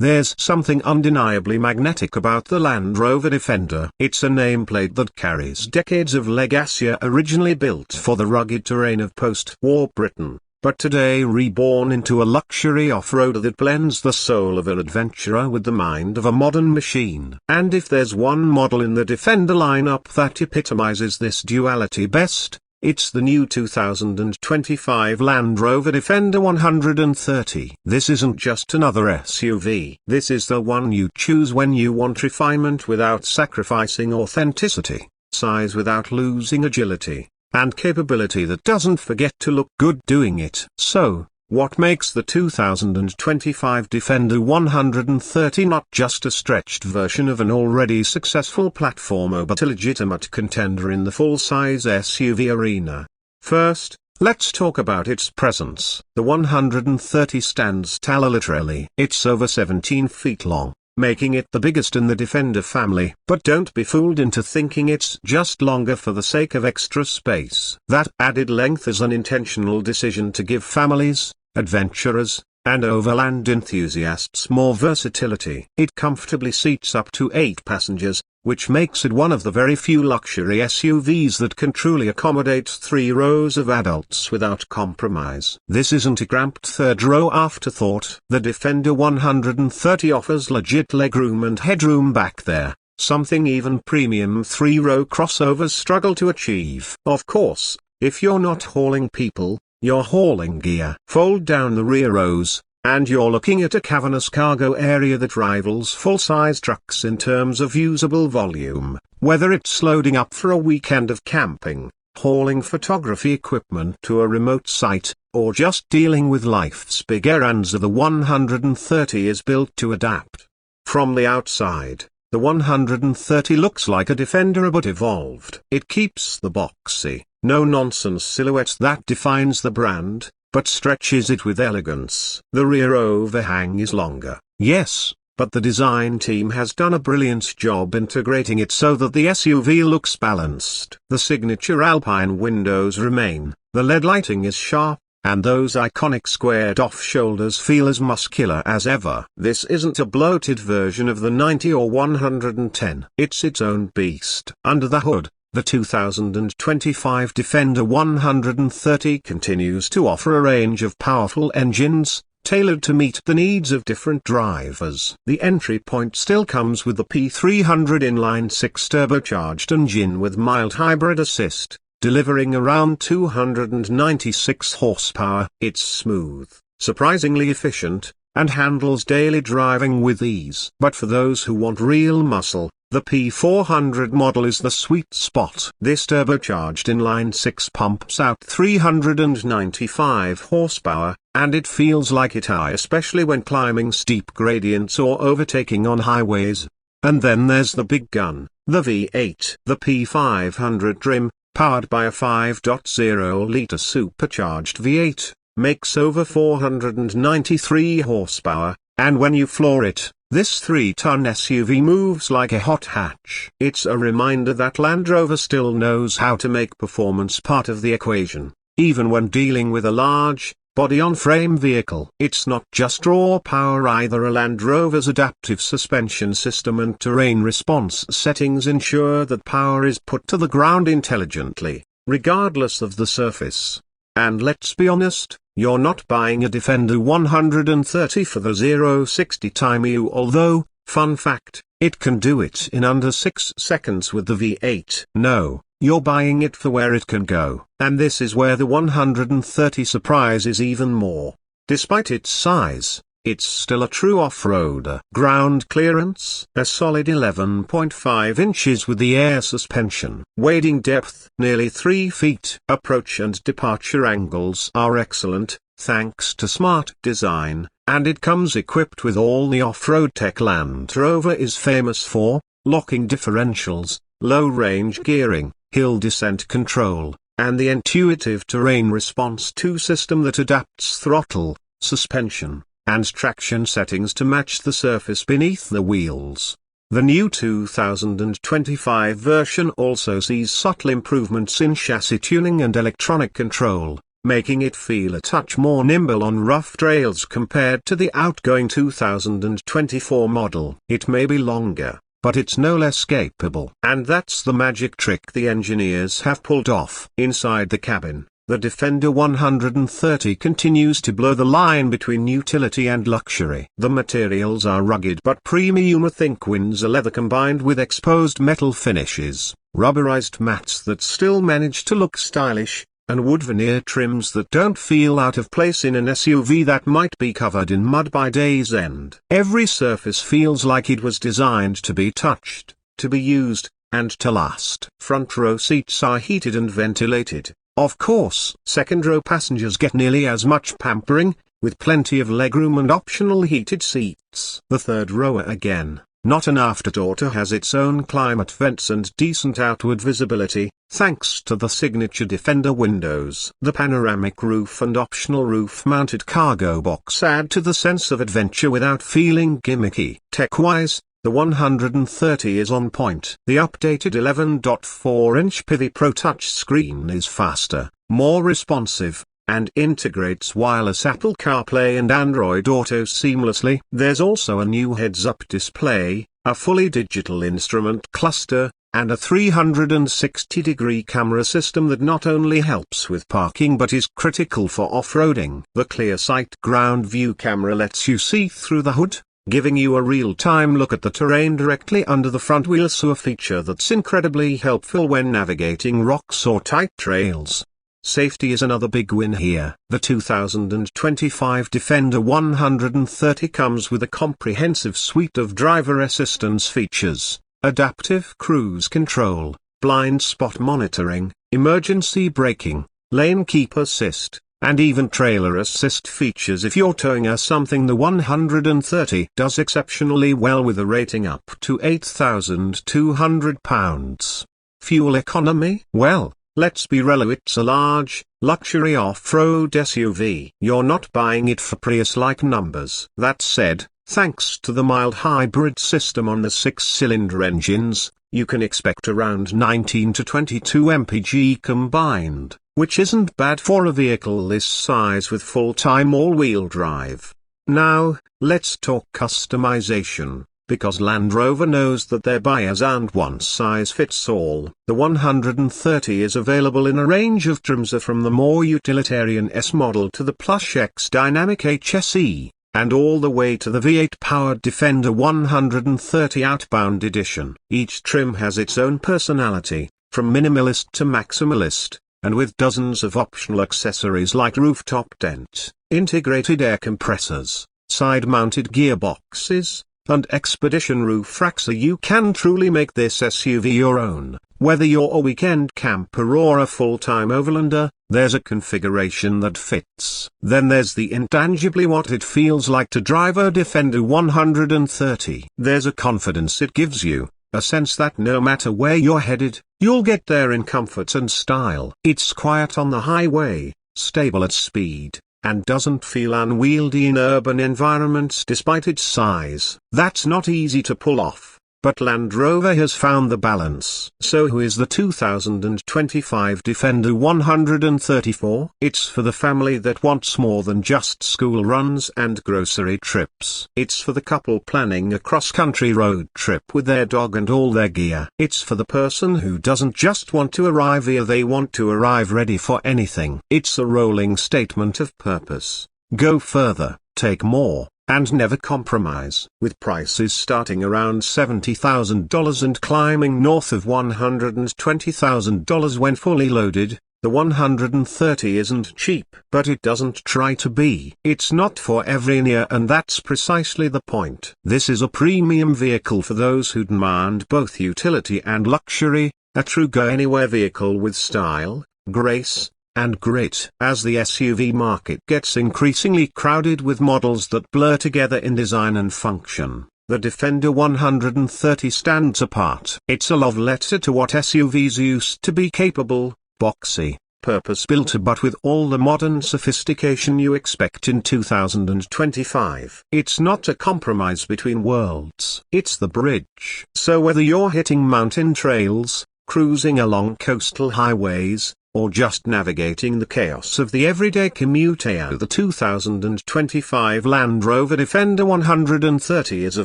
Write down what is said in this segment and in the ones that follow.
There's something undeniably magnetic about the Land Rover Defender. It's a nameplate that carries decades of legacy, originally built for the rugged terrain of post-war Britain, but today reborn into a luxury off-roader that blends the soul of an adventurer with the mind of a modern machine. And if there's one model in the Defender lineup that epitomizes this duality best, it's the new 2025 Land Rover Defender 130. This isn't just another SUV. This is the one you choose when you want refinement without sacrificing authenticity, size without losing agility, and capability that doesn't forget to look good doing it. So, what makes the 2025 Defender 130 not just a stretched version of an already successful platformer but a legitimate contender in the full-size SUV arena? First, let's talk about its presence. The 130 stands tall literally. It's over 17 feet long, making it the biggest in the Defender family. But don't be fooled into thinking it's just longer for the sake of extra space. That added length is an intentional decision to give families, adventurers, and overland enthusiasts more versatility. It comfortably seats up to 8 passengers, which makes it one of the very few luxury SUVs that can truly accommodate 3 rows of adults without compromise. This isn't a cramped third-row afterthought. The Defender 130 offers legit legroom and headroom back there, something even premium 3-row crossovers struggle to achieve. Of course, if you're not hauling people, you're hauling gear. Fold down the rear rows, and you're looking at a cavernous cargo area that rivals full-size trucks in terms of usable volume. Whether it's loading up for a weekend of camping, hauling photography equipment to a remote site, or just dealing with life's big errands, the 130 is built to adapt. From the outside, the 130 looks like a Defender but evolved. It keeps the boxy, no-nonsense silhouette that defines the brand, but stretches it with elegance. The rear overhang is longer, yes, but the design team has done a brilliant job integrating it so that the SUV looks balanced. The signature Alpine windows remain, the LED lighting is sharp, and those iconic squared-off shoulders feel as muscular as ever. This isn't a bloated version of the 90 or 110. It's its own beast. Under the hood, the 2025 Defender 130 continues to offer a range of powerful engines, tailored to meet the needs of different drivers. The entry point still comes with the P300 inline-6 turbocharged engine with mild hybrid assist, delivering around 296 horsepower. It's smooth, surprisingly efficient, and handles daily driving with ease. But for those who want real muscle, the P400 model is the sweet spot. This turbocharged inline-6 pumps out 395 horsepower, and it feels like it high, especially when climbing steep gradients or overtaking on highways. And then there's the big gun, the V8. The P500 trim, powered by a 5.0-liter supercharged V8, makes over 493 horsepower, and when you floor it, this 3-ton SUV moves like a hot hatch. It's a reminder that Land Rover still knows how to make performance part of the equation, even when dealing with a large, body-on-frame vehicle. It's not just raw power either. A Land Rover's adaptive suspension system and terrain response settings ensure that power is put to the ground intelligently, regardless of the surface. And let's be honest, you're not buying a Defender 130 for the 0-60 time although, fun fact, it can do it in under 6 seconds with the V8. No, you're buying it for where it can go. And this is where the 130 surprises even more. Despite its size, it's still a true off-roader. Ground clearance, a solid 11.5 inches with the air suspension. Wading depth, nearly 3 feet. Approach and departure angles are excellent, thanks to smart design, and it comes equipped with all the off-road tech Land Rover is famous for: locking differentials, low-range gearing, hill descent control, and the intuitive terrain response 2 system that adapts throttle, suspension, and traction settings to match the surface beneath the wheels. The new 2025 version also sees subtle improvements in chassis tuning and electronic control, making it feel a touch more nimble on rough trails compared to the outgoing 2024 model. It may be longer, but it's no less capable. And that's the magic trick the engineers have pulled off. Inside the cabin, the Defender 130 continues to blur the line between utility and luxury. The materials are rugged but premium. Think Windsor leather combined with exposed metal finishes, rubberized mats that still manage to look stylish, and wood veneer trims that don't feel out of place in an SUV that might be covered in mud by day's end. Every surface feels like it was designed to be touched, to be used, and to last. Front row seats are heated and ventilated. Of course, second row passengers get nearly as much pampering, with plenty of legroom and optional heated seats. The third row again, not an afterthought, has its own climate vents and decent outward visibility, thanks to the signature Defender windows. The panoramic roof and optional roof-mounted cargo box add to the sense of adventure without feeling gimmicky. Tech-wise, the 130 is on point. The updated 11.4-inch Pivi Pro touchscreen is faster, more responsive, and integrates wireless Apple CarPlay and Android Auto seamlessly. There's also a new heads-up display, a fully digital instrument cluster, and a 360-degree camera system that not only helps with parking but is critical for off-roading. The ClearSight ground view camera lets you see through the hood, giving you a real-time look at the terrain directly under the front wheels, a feature that's incredibly helpful when navigating rocks or tight trails. Safety is another big win here. The 2025 Defender 130 comes with a comprehensive suite of driver assistance features: adaptive cruise control, blind spot monitoring, emergency braking, lane keep assist, and even trailer assist features if you're towing something. The 130 does exceptionally well with a rating up to 8,200 pounds. Fuel economy? Well, let's be real, it's a large, luxury off-road SUV. You're not buying it for Prius-like numbers. That said, thanks to the mild hybrid system on the 6-cylinder engines, you can expect around 19 to 22 mpg combined, which isn't bad for a vehicle this size with full-time all-wheel drive. Now, let's talk customization, because Land Rover knows that their buyers aren't one-size-fits-all. The 130 is available in a range of trims, from the more utilitarian S model to the plush X Dynamic HSE, and all the way to the V8-powered Defender 130 Outbound Edition. Each trim has its own personality, from minimalist to maximalist, and with dozens of optional accessories like rooftop tent, integrated air compressors, side-mounted gearboxes, and expedition roof racks, so you can truly make this SUV your own. Whether you're a weekend camper or a full-time overlander, there's a configuration that fits. Then there's the intangibly what it feels like to drive a Defender 130. There's a confidence it gives you, a sense that no matter where you're headed, you'll get there in comfort and style. It's quiet on the highway, stable at speed, and doesn't feel unwieldy in urban environments despite its size. That's not easy to pull off, but Land Rover has found the balance. So who is the 2025 Defender 134? It's for the family that wants more than just school runs and grocery trips. It's for the couple planning a cross-country road trip with their dog and all their gear. It's for the person who doesn't just want to arrive here, they want to arrive ready for anything. It's a rolling statement of purpose. Go further, take more, and never compromise. With prices starting around $70,000 and climbing north of $120,000 when fully loaded, the 130 isn't cheap. But it doesn't try to be. It's not for every ear, and that's precisely the point. This is a premium vehicle for those who demand both utility and luxury, a true go-anywhere vehicle with style, grace, and grit. As the SUV market gets increasingly crowded with models that blur together in design and function, the Defender 130 stands apart. It's a love letter to what SUVs used to be: capable, boxy, purpose-built, but with all the modern sophistication you expect in 2025. It's not a compromise between worlds. It's the bridge. So whether you're hitting mountain trails, cruising along coastal highways, or just navigating the chaos of the everyday commute. The 2025 Land Rover Defender 130 is a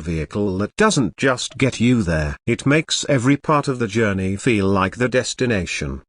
vehicle that doesn't just get you there. It makes every part of the journey feel like the destination.